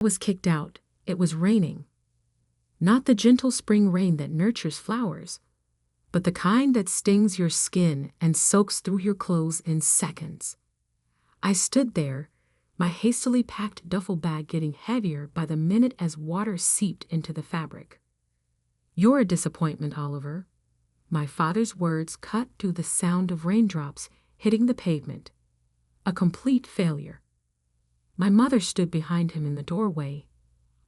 Was kicked out. It was raining. Not the gentle spring rain that nurtures flowers, but the kind that stings your skin and soaks through your clothes in seconds. I stood there, my hastily packed duffel bag getting heavier by the minute as water seeped into the fabric. "You're a disappointment, Oliver." My father's words cut through the sound of raindrops hitting the pavement. A complete failure. My mother stood behind him in the doorway,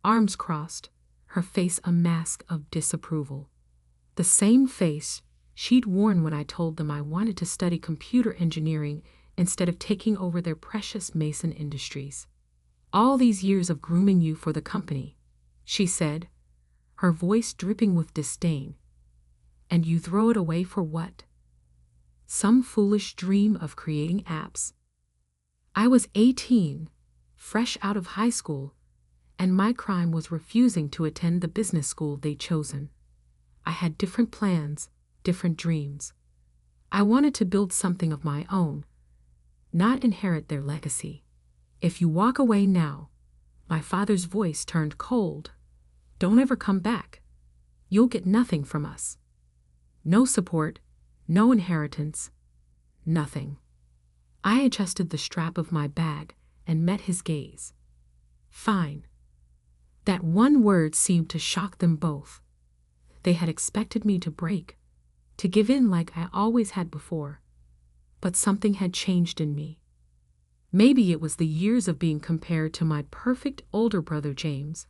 arms crossed, her face a mask of disapproval. The same face she'd worn when I told them I wanted to study computer engineering instead of taking over their precious Mason Industries. "All these years of grooming you for the company," she said, her voice dripping with disdain. "And you throw it away for what? Some foolish dream of creating apps." I was 18, fresh out of high school, and my crime was refusing to attend the business school they'd chosen. I had different plans, different dreams. I wanted to build something of my own, not inherit their legacy. "If you walk away now," my father's voice turned cold, "don't ever come back. You'll get nothing from us. No support, no inheritance, nothing." I adjusted the strap of my bag and met his gaze. "Fine." That one word seemed to shock them both. They had expected me to break, to give in like I always had before. But something had changed in me. Maybe it was the years of being compared to my perfect older brother James,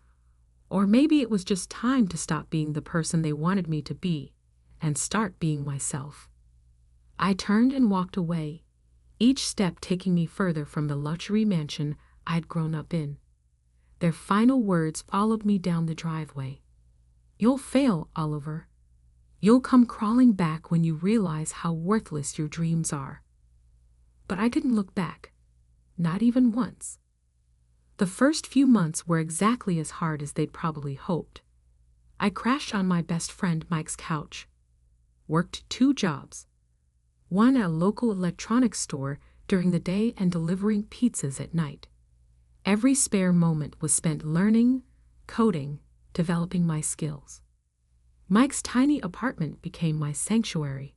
or maybe it was just time to stop being the person they wanted me to be and start being myself. I turned and walked away, each step taking me further from the luxury mansion I'd grown up in. Their final words followed me down the driveway. "You'll fail, Oliver. You'll come crawling back when you realize how worthless your dreams are." But I didn't look back, not even once. The first few months were exactly as hard as they'd probably hoped. I crashed on my best friend Mike's couch, worked 2 jobs, one at a local electronics store during the day and delivering pizzas at night. Every spare moment was spent learning, coding, developing my skills. Mike's tiny apartment became my sanctuary.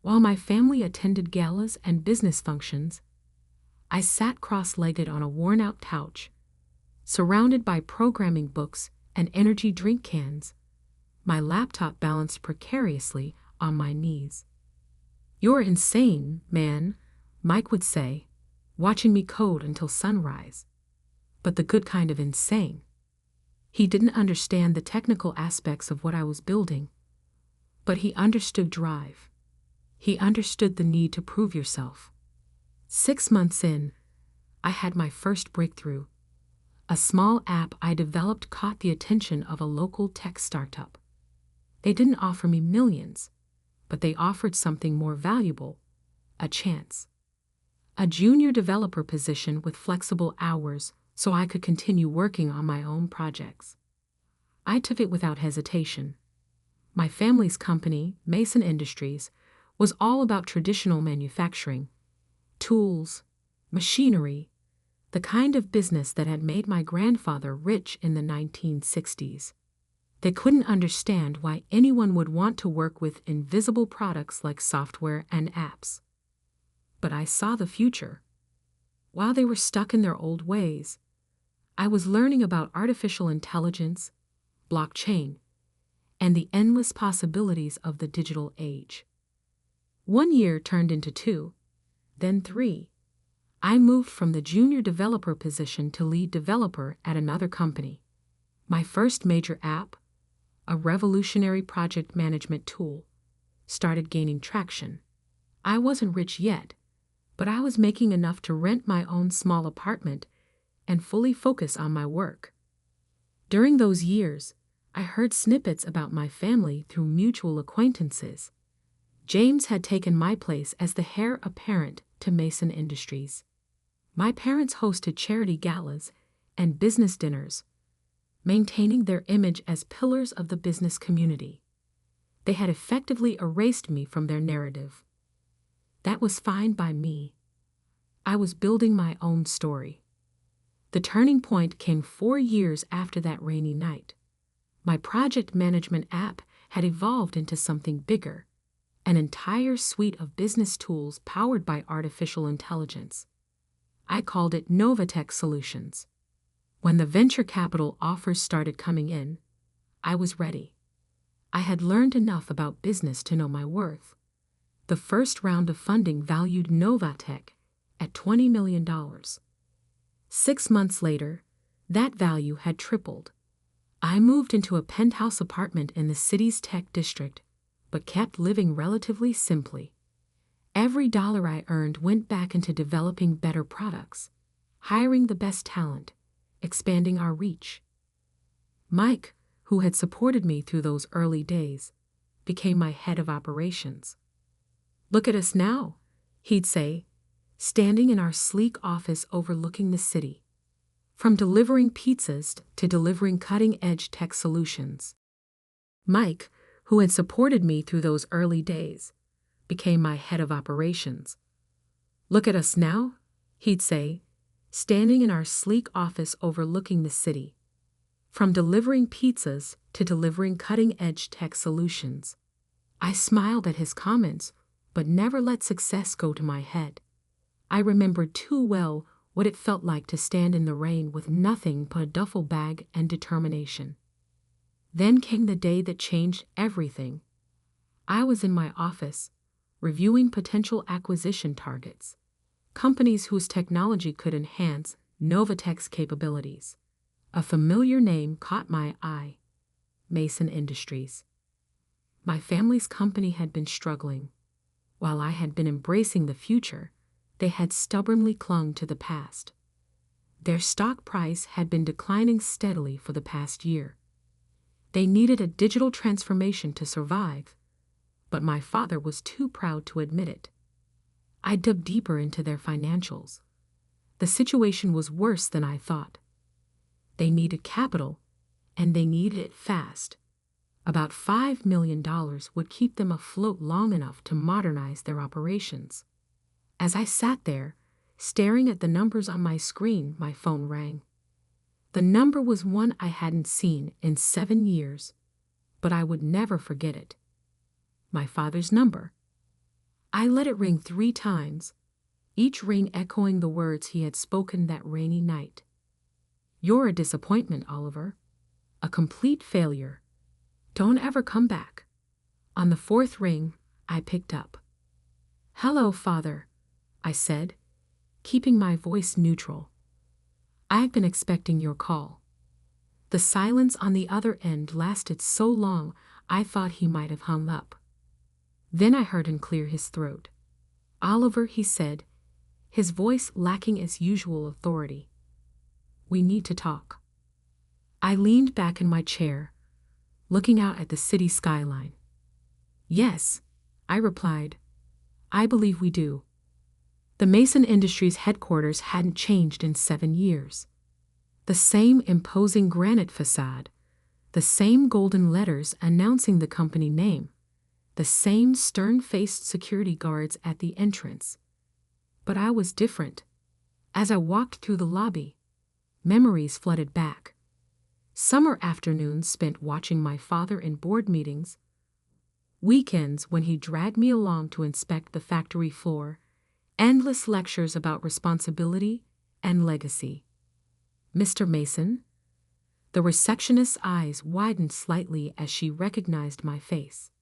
While my family attended galas and business functions, I sat cross-legged on a worn-out couch, surrounded by programming books and energy drink cans, my laptop balanced precariously on my knees. "You're insane, man," Mike would say, watching me code until sunrise. But the good kind of insane. He didn't understand the technical aspects of what I was building, but he understood drive. He understood the need to prove yourself. 6 months in, I had my first breakthrough. A small app I developed caught the attention of a local tech startup. They didn't offer me millions, but they offered something more valuable, a chance. A junior developer position with flexible hours so I could continue working on my own projects. I took it without hesitation. My family's company, Mason Industries, was all about traditional manufacturing, tools, machinery, the kind of business that had made my grandfather rich in the 1960s. They couldn't understand why anyone would want to work with invisible products like software and apps. But I saw the future. While they were stuck in their old ways, I was learning about artificial intelligence, blockchain, and the endless possibilities of the digital age. 1 year turned into 2, then 3. I moved from the junior developer position to lead developer at another company. My first major app, a revolutionary project management tool, started gaining traction. I wasn't rich yet, but I was making enough to rent my own small apartment and fully focus on my work. During those years, I heard snippets about my family through mutual acquaintances. James had taken my place as the heir apparent to Mason Industries. My parents hosted charity galas and business dinners, maintaining their image as pillars of the business community. They had effectively erased me from their narrative. That was fine by me. I was building my own story. The turning point came 4 years after that rainy night. My project management app had evolved into something bigger, an entire suite of business tools powered by artificial intelligence. I called it Novatech Solutions. When the venture capital offers started coming in, I was ready. I had learned enough about business to know my worth. The first round of funding valued Novatech at $20 million. 6 months later, that value had tripled. I moved into a penthouse apartment in the city's tech district, but kept living relatively simply. Every dollar I earned went back into developing better products, hiring the best talent, expanding our reach. Mike, who had supported me through those early days, became my head of operations. "Look at us now," he'd say, standing in our sleek office overlooking the city. From delivering pizzas to delivering cutting-edge tech solutions. Mike, who had supported me through those early days, became my head of operations. "Look at us now," he'd say, standing in our sleek office overlooking the city. From delivering pizzas to delivering cutting-edge tech solutions. I smiled at his comments, but never let success go to my head. I remembered too well what it felt like to stand in the rain with nothing but a duffel bag and determination. Then came the day that changed everything. I was in my office, reviewing potential acquisition targets, companies whose technology could enhance Novatech's capabilities. A familiar name caught my eye: Mason Industries. My family's company had been struggling. While I had been embracing the future, they had stubbornly clung to the past. Their stock price had been declining steadily for the past year. They needed a digital transformation to survive, but my father was too proud to admit it. I dug deeper into their financials. The situation was worse than I thought. They needed capital, and they needed it fast. About $5 million would keep them afloat long enough to modernize their operations. As I sat there, staring at the numbers on my screen, my phone rang. The number was one I hadn't seen in 7 years, but I would never forget it. My father's number. I let it ring 3 times, each ring echoing the words he had spoken that rainy night. "You're a disappointment, Oliver. A complete failure. Don't ever come back." On the 4th ring, I picked up. "Hello, Father," I said, keeping my voice neutral. "I've been expecting your call." The silence on the other end lasted so long I thought he might have hung up. Then I heard him clear his throat. "Oliver," he said, his voice lacking its usual authority. "We need to talk." I leaned back in my chair, looking out at the city skyline. "Yes," I replied. "I believe we do." The Mason Industries headquarters hadn't changed in 7 years. The same imposing granite facade, the same golden letters announcing the company name, the same stern-faced security guards at the entrance. But I was different. As I walked through the lobby, memories flooded back. Summer afternoons spent watching my father in board meetings, weekends when he dragged me along to inspect the factory floor, endless lectures about responsibility and legacy. "Mr. Mason?" The receptionist's eyes widened slightly as she recognized my face.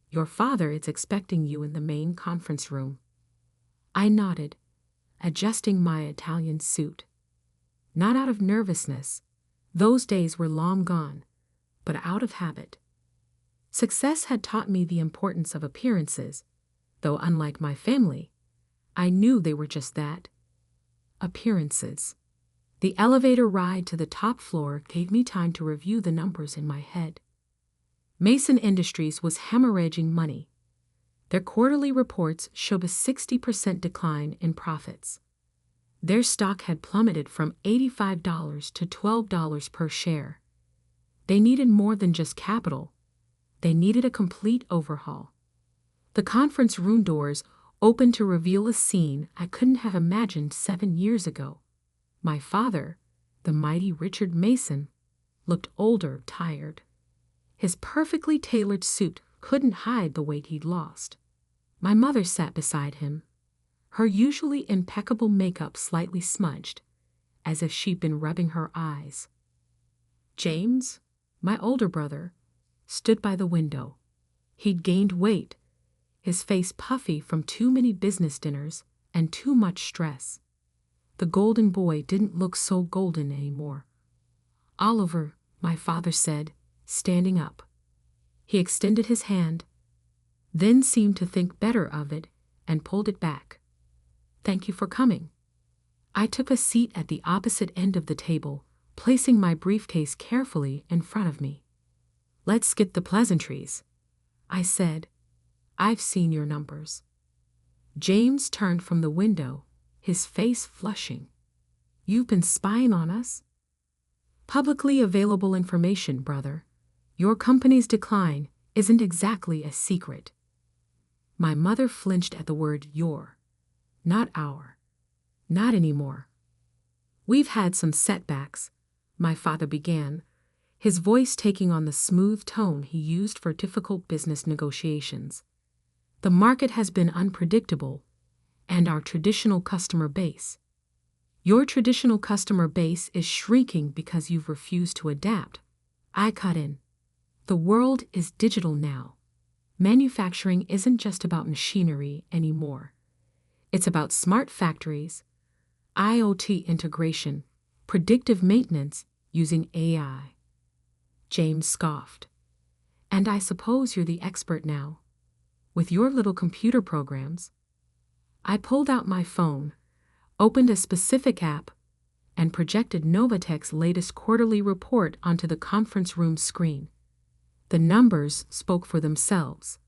"Your father is expecting you in the main conference room." I nodded, adjusting my Italian suit. Not out of nervousness, those days were long gone, but out of habit. Success had taught me the importance of appearances, though unlike my family, I knew they were just that, appearances. The elevator ride to the top floor gave me time to review the numbers in my head. Mason Industries was hemorrhaging money. Their quarterly reports showed a 60% decline in profits. Their stock had plummeted from $85 to $12 per share. They needed more than just capital. They needed a complete overhaul. The conference room doors opened to reveal a scene I couldn't have imagined 7 years ago. My father, the mighty Richard Mason, looked older, tired. His perfectly tailored suit couldn't hide the weight he'd lost. My mother sat beside him, her usually impeccable makeup slightly smudged, as if she'd been rubbing her eyes. James, my older brother, stood by the window. He'd gained weight, his face puffy from too many business dinners and too much stress. The golden boy didn't look so golden anymore. Oliver, my father said, standing up. He extended his hand, then seemed to think better of it and pulled it back. Thank you for coming. I took a seat at the opposite end of the table, placing my briefcase carefully in front of me. Let's skip the pleasantries, I said. I've seen your numbers. James turned from the window, his face flushing. You've been spying on us? Publicly available information, brother. Your company's decline isn't exactly a secret. My mother flinched at the word your, not our. Not anymore. We've had some setbacks, my father began, his voice taking on the smooth tone he used for difficult business negotiations. The market has been unpredictable, and our traditional customer base. Your traditional customer base is shrinking because you've refused to adapt. I cut in. The world is digital now. Manufacturing isn't just about machinery anymore. It's about smart factories, IoT integration, predictive maintenance using AI. James scoffed. And I suppose you're the expert now, with your little computer programs. I pulled out my phone, opened a specific app, and projected Novatech's latest quarterly report onto the conference room screen. The numbers spoke for themselves.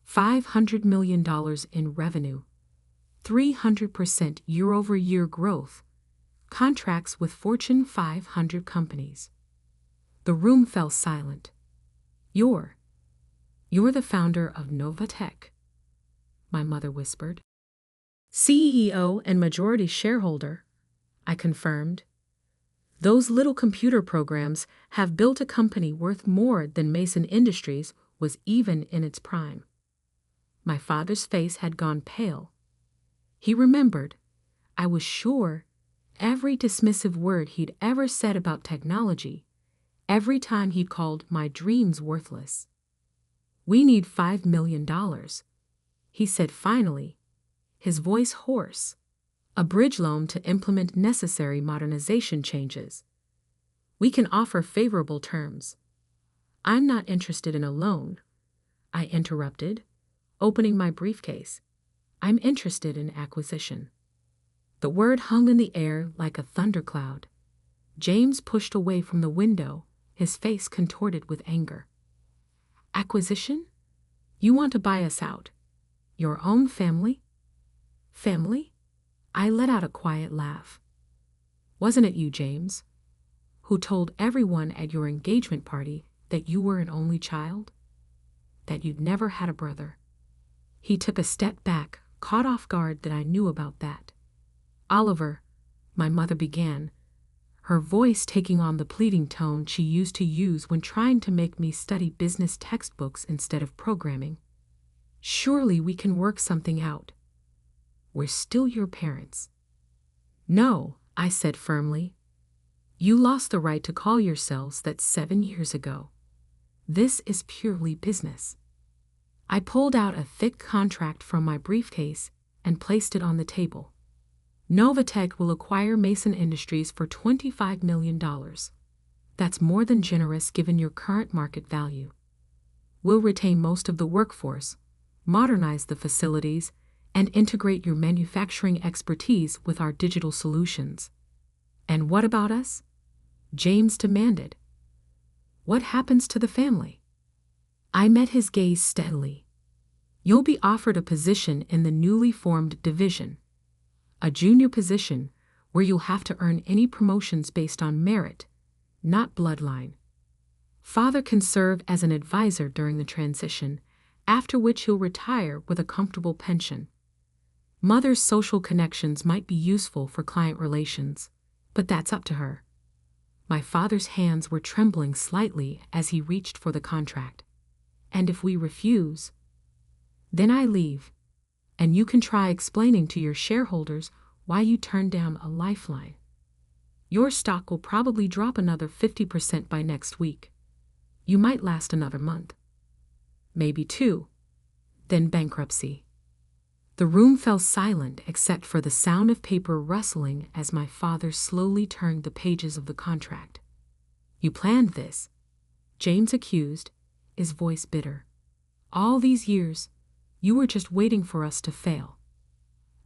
$500 million in revenue, 300% year-over-year growth, contracts with Fortune 500 companies. The room fell silent. You're the founder of Novatech, my mother whispered. CEO and majority shareholder, I confirmed. Those little computer programs have built a company worth more than Mason Industries was even in its prime. My father's face had gone pale. He remembered, I was sure, every dismissive word he'd ever said about technology, every time he'd called my dreams worthless. We need $5 million, he said finally, his voice hoarse. A bridge loan to implement necessary modernization changes. We can offer favorable terms. I'm not interested in a loan, I interrupted, opening my briefcase. I'm interested in acquisition. The word hung in the air like a thundercloud. James pushed away from the window, his face contorted with anger. Acquisition? You want to buy us out? Your own family? Family? I let out a quiet laugh. Wasn't it you, James, who told everyone at your engagement party that you were an only child? That you'd never had a brother? He took a step back, caught off guard that I knew about that. Oliver, my mother began, her voice taking on the pleading tone she used to use when trying to make me study business textbooks instead of programming. Surely we can work something out. We're still your parents. No, I said firmly. You lost the right to call yourselves that 7 years ago. This is purely business. I pulled out a thick contract from my briefcase and placed it on the table. Novatech will acquire Mason Industries for $25 million. That's more than generous given your current market value. We'll retain most of the workforce, modernize the facilities, and integrate your manufacturing expertise with our digital solutions. And what about us? James demanded. What happens to the family? I met his gaze steadily. You'll be offered a position in the newly formed division, a junior position where you'll have to earn any promotions based on merit, not bloodline. Father can serve as an advisor during the transition, after which he'll retire with a comfortable pension. Mother's social connections might be useful for client relations, But that's up to her. My father's hands were trembling slightly as he reached for the contract. And if we refuse, then I leave, and you can try explaining to your shareholders why you turned down a lifeline. Your stock will probably drop another 50% by next week. You might last another month. Maybe 2. Then bankruptcy. The room fell silent except for the sound of paper rustling as my father slowly turned the pages of the contract. You planned this, James accused, his voice bitter. All these years, you were just waiting for us to fail.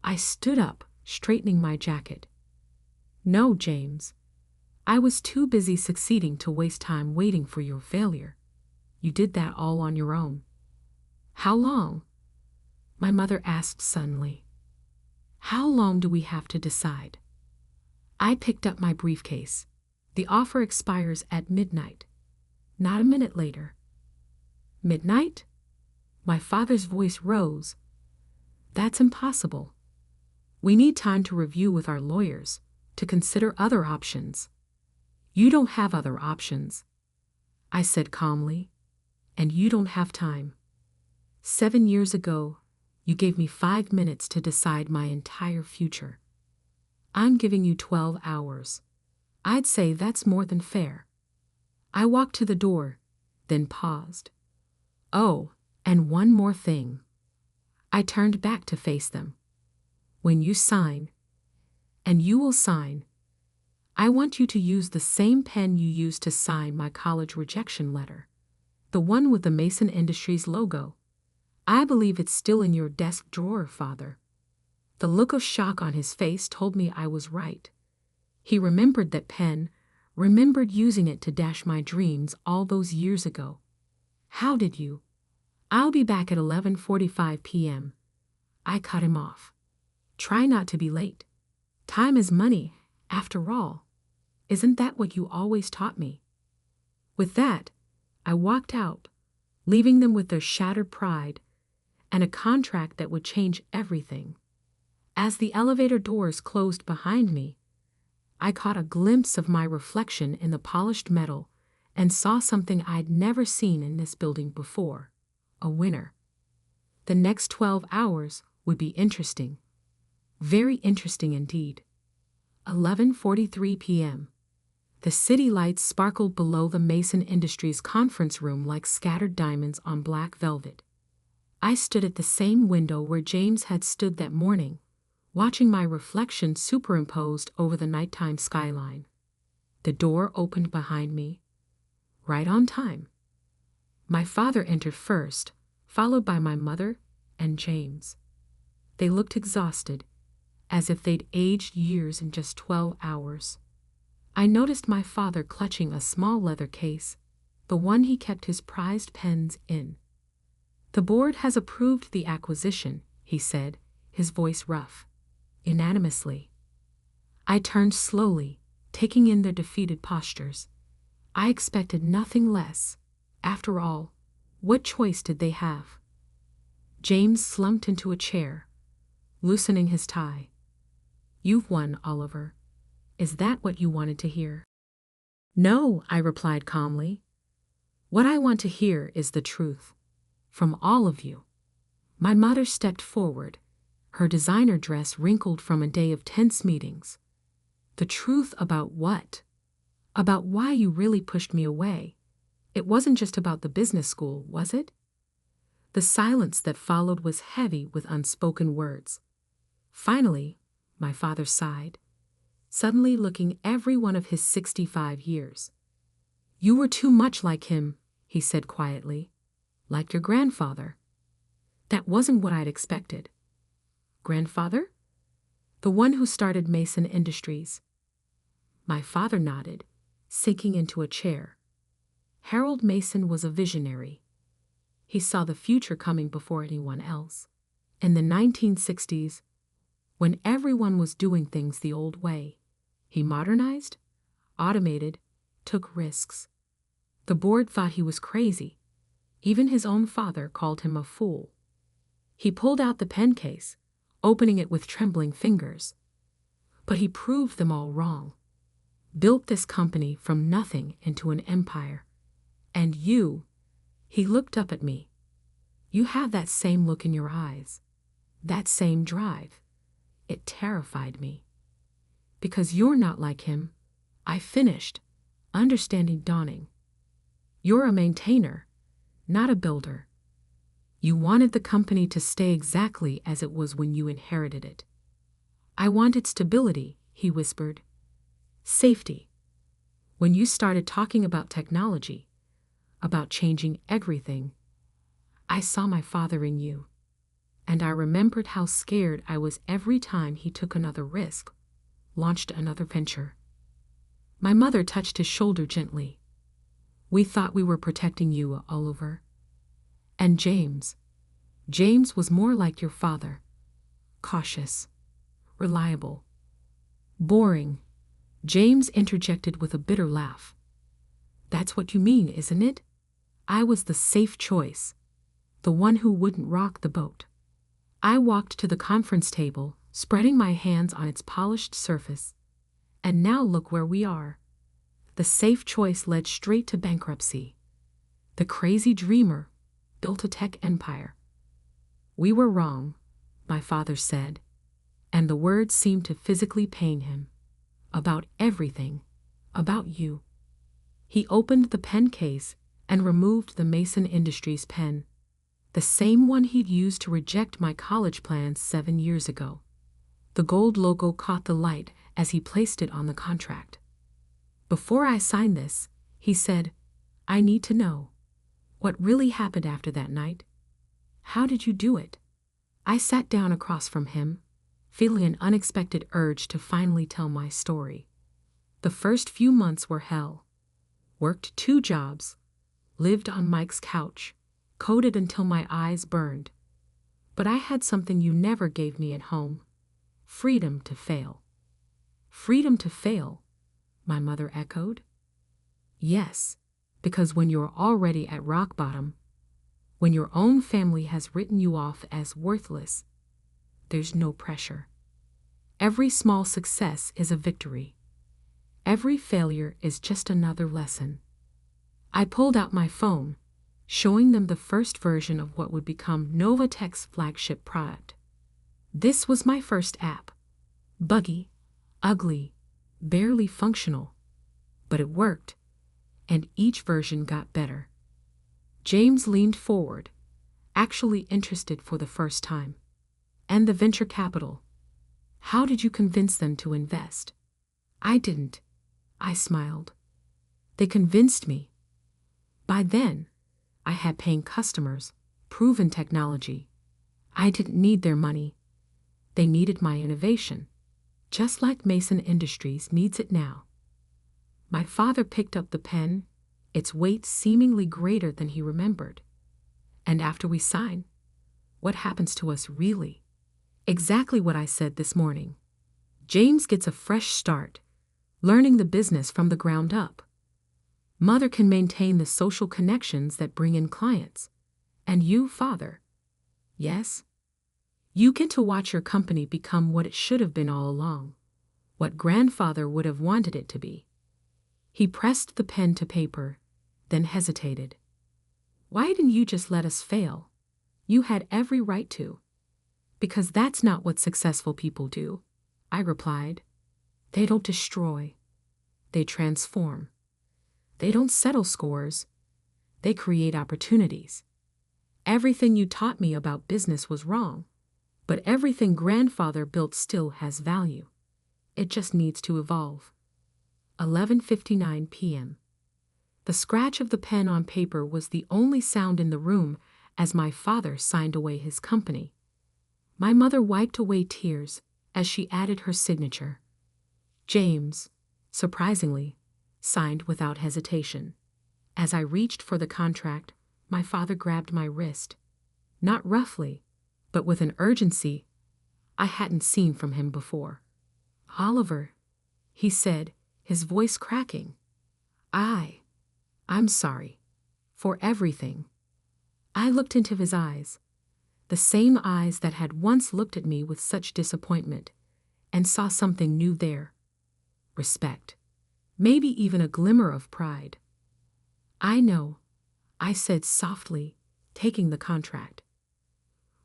I stood up, straightening my jacket. No, James. I was too busy succeeding to waste time waiting for your failure. You did that all on your own. How long? My mother asked suddenly. How long do we have to decide? I picked up my briefcase. The offer expires at midnight. Not a minute later. Midnight? My father's voice rose. That's impossible. We need time to review with our lawyers, to consider other options. You don't have other options, I said calmly, and you don't have time. 7 years ago, you gave me 5 minutes to decide my entire future. I'm giving you 12 hours. I'd say that's more than fair. I walked to the door, then paused. Oh, and one more thing. I turned back to face them. When you sign, and you will sign, I want you to use the same pen you used to sign my college rejection letter, the one with the Mason Industries logo. I believe it's still in your desk drawer, Father. The look of shock on his face told me I was right. He remembered that pen, remembered using it to dash my dreams all those years ago. How did you? I'll be back at 11:45 p.m. I cut him off. Try not to be late. Time is money, after all. Isn't that what you always taught me? With that, I walked out, leaving them with their shattered pride and a contract that would change everything. As the elevator doors closed behind me, I caught a glimpse of my reflection in the polished metal and saw something I'd never seen in this building before: a winner. The next 12 hours would be interesting. Very interesting indeed. 11:43 p.m. The city lights sparkled below the Mason Industries conference room like scattered diamonds on black velvet. I stood at the same window where James had stood that morning, watching my reflection superimposed over the nighttime skyline. The door opened behind me, right on time. My father entered first, followed by my mother and James. They looked exhausted, as if they'd aged years in just 12 hours. I noticed my father clutching a small leather case, the one he kept his prized pens in. The board has approved the acquisition, he said, his voice rough, unanimously. I turned slowly, taking in their defeated postures. I expected nothing less. After all, what choice did they have? James slumped into a chair, loosening his tie. You've won, Oliver. Is that what you wanted to hear? No, I replied calmly. What I want to hear is the truth. From all of you. My mother stepped forward, her designer dress wrinkled from a day of tense meetings. The truth about what? About why you really pushed me away. It wasn't just about the business school, was it? The silence that followed was heavy with unspoken words. Finally, my father sighed, suddenly looking every one of his 65 years. You were too much like him, he said quietly. Like your grandfather. That wasn't what I'd expected. Grandfather? The one who started Mason Industries. My father nodded, sinking into a chair. Harold Mason was a visionary. He saw the future coming before anyone else. In the 1960s, when everyone was doing things the old way, he modernized, automated, took risks. The board thought he was crazy. Even his own father called him a fool. He pulled out the pen case, opening it with trembling fingers. But he proved them all wrong. built this company from nothing into an empire. And you, he looked up at me. You have that same look in your eyes, that same drive. It terrified me. Because you're not like him, I finished, understanding dawning. You're a maintainer, not a builder. You wanted the company to stay exactly as it was when you inherited it. I wanted stability, he whispered. Safety. When you started talking about technology, about changing everything, I saw my father in you. And I remembered how scared I was every time he took another risk, launched another venture. My mother touched his shoulder gently. We thought we were protecting you, Oliver. And James was more like your father. Cautious, reliable, boring. James interjected with a bitter laugh. That's what you mean, isn't it? I was the safe choice, the one who wouldn't rock the boat. I walked to the conference table, spreading my hands on its polished surface. And now look where we are. The safe choice led straight to bankruptcy. The crazy dreamer built a tech empire. We were wrong, my father said, and the words seemed to physically pain him. About everything, about you. He opened the pen case and removed the Mason Industries pen, the same one he'd used to reject my college plans 7 years ago. The gold logo caught the light as he placed it on the contract. Before I sign this, he said, I need to know what really happened after that night. How did you do it? I sat down across from him, feeling an unexpected urge to finally tell my story. The first few months were hell. Worked 2 jobs, lived on Mike's couch, coded until my eyes burned. But I had something you never gave me at home. Freedom to fail. Freedom to fail, my mother echoed. Yes, because when you're already at rock bottom, when your own family has written you off as worthless, there's no pressure. Every small success is a victory. Every failure is just another lesson. I pulled out my phone, showing them the first version of what would become Novatech's flagship product. This was my first app. Buggy, ugly, barely functional. But it worked, and each version got better. James leaned forward, actually interested for the first time. And the venture capital. How did you convince them to invest? I didn't. I smiled. They convinced me. By then, I had paying customers, proven technology. I didn't need their money. They needed my innovation, just like Mason Industries needs it now. My father picked up the pen, its weight seemingly greater than he remembered. And after we sign, what happens to us really? Exactly what I said this morning. James gets a fresh start, learning the business from the ground up. Mother can maintain the social connections that bring in clients. And you, father, yes, you get to watch your company become what it should have been all along, what grandfather would have wanted it to be. He pressed the pen to paper, then hesitated. Why didn't you just let us fail? You had every right to. Because that's not what successful people do, I replied. They don't destroy. They transform. They don't settle scores. They create opportunities. Everything you taught me about business was wrong, but everything grandfather built still has value. It just needs to evolve. 11:59 p.m. The scratch of the pen on paper was the only sound in the room as my father signed away his company. My mother wiped away tears as she added her signature. James, surprisingly, signed without hesitation. As I reached for the contract, my father grabbed my wrist, not roughly, but with an urgency I hadn't seen from him before. Oliver, he said, his voice cracking. I'm sorry. For everything. I looked into his eyes, the same eyes that had once looked at me with such disappointment, and saw something new there. Respect. maybe even a glimmer of pride. I know, I said softly, taking the contract.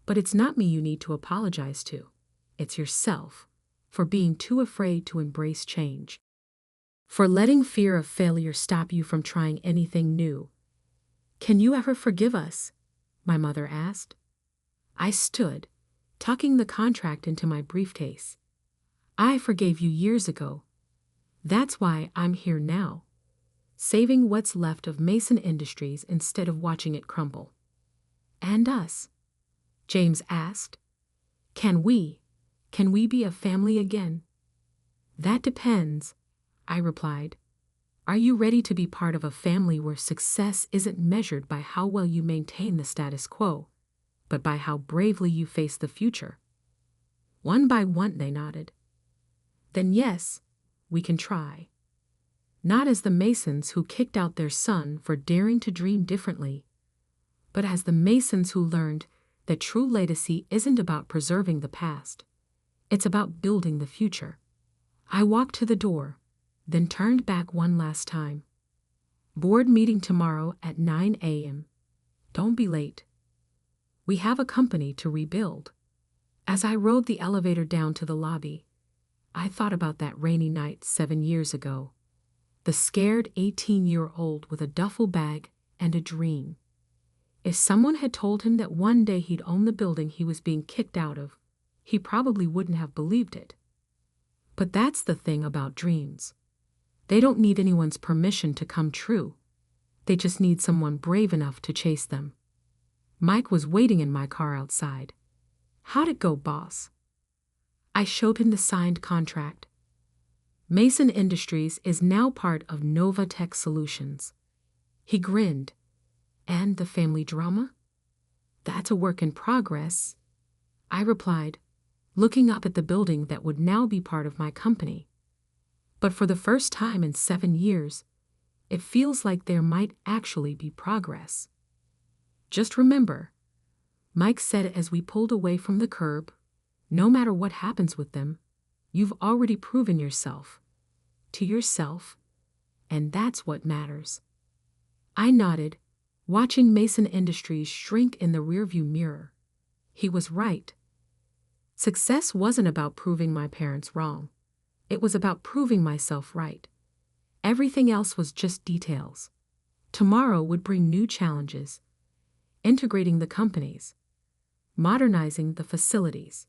But it's not me you need to apologize to. It's yourself, for being too afraid to embrace change. For letting fear of failure stop you from trying anything new. Can you ever forgive us? My mother asked. I stood, tucking the contract into my briefcase. I forgave you years ago. That's why I'm here now, saving what's left of Mason Industries instead of watching it crumble. And us? James asked. Can we be a family again? That depends, I replied. Are you ready to be part of a family where success isn't measured by how well you maintain the status quo, but by how bravely you face the future? One by one they nodded. Then yes, we can try. Not as the Masons who kicked out their son for daring to dream differently, but as the Masons who learned that true legacy isn't about preserving the past. It's about building the future. I walked to the door, then turned back one last time. Board meeting tomorrow at 9 a.m. Don't be late. We have a company to rebuild. As I rode the elevator down to the lobby, I thought about that rainy night 7 years ago. The scared 18-year-old with a duffel bag and a dream. If someone had told him that one day he'd own the building he was being kicked out of, he probably wouldn't have believed it. But that's the thing about dreams. They don't need anyone's permission to come true. They just need someone brave enough to chase them. Mike was waiting in my car outside. How'd it go, boss? I showed him the signed contract. Mason Industries is now part of Nova Tech Solutions. He grinned. And the family drama? That's a work in progress, I replied, looking up at the building that would now be part of my company. But for the first time in 7 years, it feels like there might actually be progress. Just remember, Mike said as we pulled away from the curb, no matter what happens with them, you've already proven yourself. To yourself, and that's what matters. I nodded, watching Mason Industries shrink in the rearview mirror. He was right. Success wasn't about proving my parents wrong. It was about proving myself right. Everything else was just details. Tomorrow would bring new challenges. Integrating the companies. Modernizing the facilities.